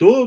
2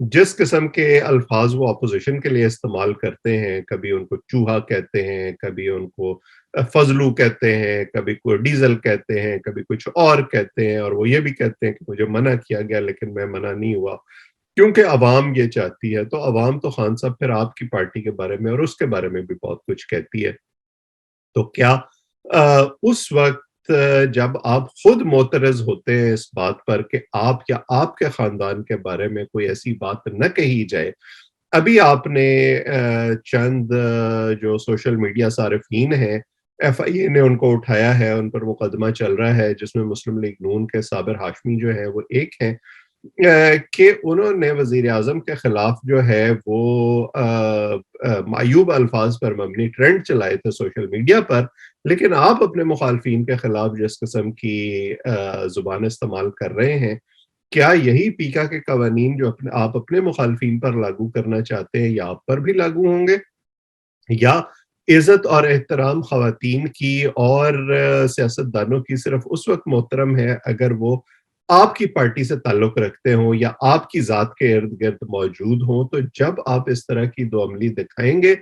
جس قسم کے الفاظ وہ اپوزیشن کے لیے استعمال کرتے ہیں، کبھی ان کو چوہا کہتے ہیں، کبھی ان کو فضلو کہتے ہیں، کبھی کوئی ڈیزل کہتے ہیں، کبھی کچھ اور کہتے ہیں، اور وہ یہ بھی کہتے ہیں کہ مجھے منع کیا گیا لیکن میں منع نہیں ہوا کیونکہ عوام یہ چاہتی ہے۔ تو عوام تو خان صاحب پھر آپ کی پارٹی کے بارے میں اور اس کے بارے میں بھی بہت کچھ کہتی ہے۔ تو کیا اس وقت جب آپ خود معترض ہوتے ہیں اس بات پر کہ آپ یا آپ کے خاندان کے بارے میں کوئی ایسی بات نہ کہی جائے، ابھی آپ نے چند جو سوشل میڈیا صارفین ہیں، ایف آئی اے نے ان کو اٹھایا ہے، ان پر مقدمہ چل رہا ہے جس میں مسلم لیگ نون کے صابر ہاشمی جو ہیں وہ ایک ہیں، کہ انہوں نے وزیر اعظم کے خلاف جو ہے وہ معیوب الفاظ پر مبنی ٹرینڈ چلائے تھے سوشل میڈیا پر، لیکن آپ اپنے مخالفین کے خلاف جس قسم کی زبان استعمال کر رہے ہیں، کیا یہی پیکا کے قوانین جو آپ اپنے مخالفین پر لاگو کرنا چاہتے ہیں یا آپ پر بھی لاگو ہوں گے؟ یا عزت اور احترام خواتین کی اور سیاستدانوں کی صرف اس وقت محترم ہے اگر وہ آپ کی پارٹی سے تعلق رکھتے ہوں یا آپ کی ذات کے ارد گرد موجود ہوں؟ تو جب آپ اس طرح کی دو عملی دکھائیں گے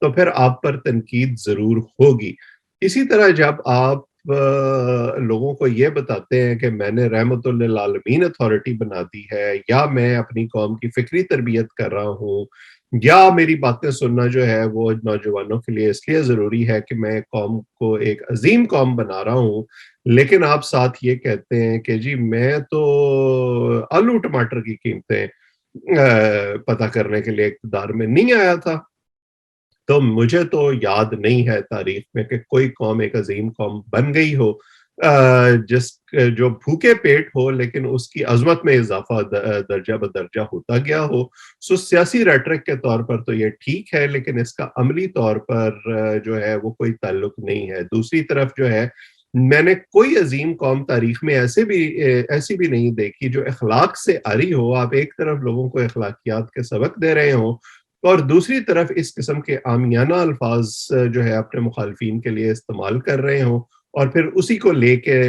تو پھر آپ پر تنقید ضرور ہوگی۔ اسی طرح جب آپ لوگوں کو یہ بتاتے ہیں کہ میں نے رحمت للعالمین اتھارٹی بنا دی ہے، یا میں اپنی قوم کی فکری تربیت کر رہا ہوں، یا میری باتیں سننا جو ہے وہ نوجوانوں کے لیے اس لیے ضروری ہے کہ میں قوم کو ایک عظیم قوم بنا رہا ہوں، لیکن آپ ساتھ یہ کہتے ہیں کہ جی میں تو آلو ٹماٹر کی قیمتیں پتہ کرنے کے لیے اقتدار میں نہیں آیا تھا، تو مجھے تو یاد نہیں ہے تاریخ میں کہ کوئی قوم ایک عظیم قوم بن گئی ہو جس جو بھوکے پیٹ ہو لیکن اس کی عظمت میں اضافہ درجہ بدرجہ ہوتا گیا ہو۔ سو سیاسی ریٹرک کے طور پر تو یہ ٹھیک ہے، لیکن اس کا عملی طور پر جو ہے وہ کوئی تعلق نہیں ہے۔ دوسری طرف جو ہے میں نے کوئی عظیم قوم تاریخ میں ایسی بھی نہیں دیکھی جو اخلاق سے عاری ہو۔ آپ ایک طرف لوگوں کو اخلاقیات کے سبق دے رہے ہوں اور دوسری طرف اس قسم کے عامیانہ الفاظ جو ہے اپنے مخالفین کے لیے استعمال کر رہے ہوں، اور پھر اسی کو لے کے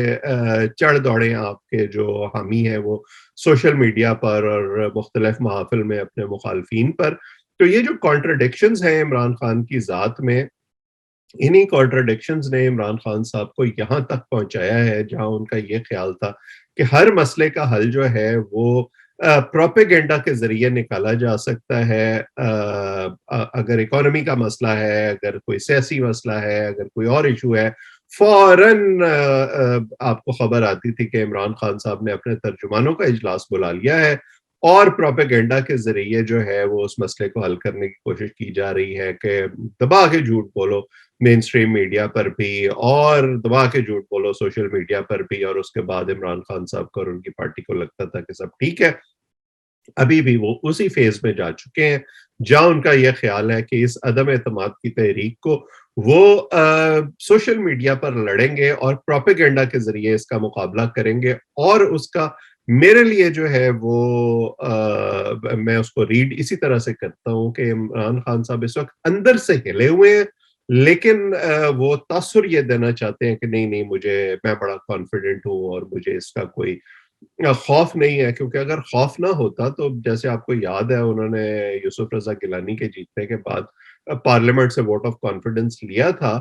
چڑھ دوڑیں آپ کے جو حامی ہیں وہ سوشل میڈیا پر اور مختلف محافل میں اپنے مخالفین پر۔ تو یہ جو کانٹرڈکشنز ہیں عمران خان کی ذات میں، انہی کانٹرڈکشنز نے عمران خان صاحب کو یہاں تک پہنچایا ہے جہاں ان کا یہ خیال تھا کہ ہر مسئلے کا حل جو ہے وہ پروپیگنڈا کے ذریعے نکالا جا سکتا ہے۔ اگر اکانومی کا مسئلہ ہے، اگر کوئی سیاسی مسئلہ ہے، اگر کوئی اور ایشو ہے، فوراً آپ کو خبر آتی تھی کہ عمران خان صاحب نے اپنے ترجمانوں کا اجلاس بلا لیا ہے اور پروپیگنڈا کے ذریعے جو ہے وہ اس مسئلے کو حل کرنے کی کوشش کی جا رہی ہے کہ دبا کے جھوٹ بولو مین سٹریم میڈیا پر بھی، اور دبا کے جھوٹ بولو سوشل میڈیا پر بھی، اور اس کے بعد عمران خان صاحب کو اور ان کی پارٹی کو لگتا تھا کہ سب ٹھیک ہے۔ ابھی بھی وہ اسی فیز میں جا چکے ہیں جہاں ان کا یہ خیال ہے کہ اس عدم اعتماد کی تحریک کو وہ سوشل میڈیا پر لڑیں گے اور پروپیگنڈا کے ذریعے اس کا مقابلہ کریں گے، اور اس کا میرے لیے جو ہے وہ میں اس کو ریڈ اسی طرح سے کرتا ہوں کہ عمران خان صاحب اس وقت اندر سے ہلے ہوئے ہیں، لیکن وہ تاثر یہ دینا چاہتے ہیں کہ نہیں نہیں میں بڑا کانفیڈنٹ ہوں اور مجھے اس کا کوئی خوف نہیں ہے، کیونکہ اگر خوف نہ ہوتا تو جیسے آپ کو یاد ہے انہوں نے یوسف رضا گیلانی کے جیتنے کے بعد پارلیمنٹ سے ووٹ آف کانفیڈنس لیا تھا۔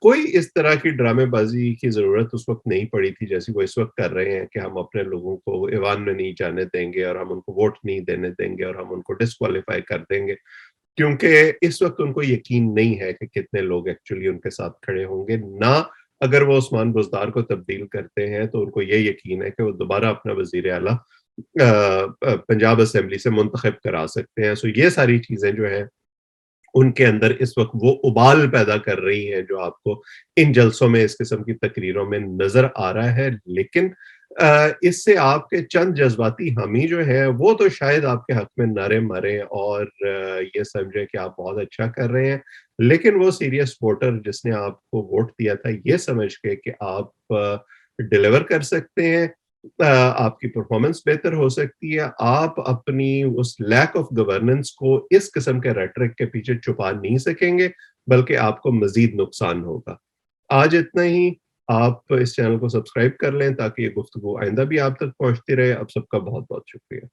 کوئی اس طرح کی ڈرامے بازی کی ضرورت اس وقت نہیں پڑی تھی جیسی وہ اس وقت کر رہے ہیں کہ ہم اپنے لوگوں کو ایوان میں نہیں جانے دیں گے اور ہم ان کو ووٹ نہیں دینے دیں گے اور ہم ان کو ڈسکوالیفائی کر دیں گے، کیونکہ اس وقت ان کو یقین نہیں ہے کہ کتنے لوگ ایکچولی ان کے ساتھ کھڑے ہوں گے۔ نہ اگر وہ عثمان بزدار کو تبدیل کرتے ہیں تو ان کو یہ یقین ہے کہ وہ دوبارہ اپنا وزیر اعلیٰ پنجاب اسمبلی سے منتخب کرا سکتے ہیں۔ سو یہ ساری چیزیں جو ہیں ان کے اندر اس وقت وہ ابال پیدا کر رہی ہے جو آپ کو ان جلسوں میں اس قسم کی تقریروں میں نظر آ رہا ہے، لیکن اس سے آپ کے چند جذباتی حامی جو ہیں وہ تو شاید آپ کے حق میں نعرے ماریں اور یہ سمجھیں کہ آپ بہت اچھا کر رہے ہیں، لیکن وہ سیریس ووٹر جس نے آپ کو ووٹ دیا تھا یہ سمجھ کے کہ آپ ڈیلیور کر سکتے ہیں، آپ کی پرفارمنس بہتر ہو سکتی ہے، آپ اپنی اس لیک آف گورننس کو اس قسم کے ریٹرک کے پیچھے چھپا نہیں سکیں گے، بلکہ آپ کو مزید نقصان ہوگا۔ آج اتنا ہی۔ آپ اس چینل کو سبسکرائب کر لیں تاکہ یہ گفتگو آئندہ بھی آپ تک پہنچتی رہے. آپ سب کا بہت بہت شکریہ.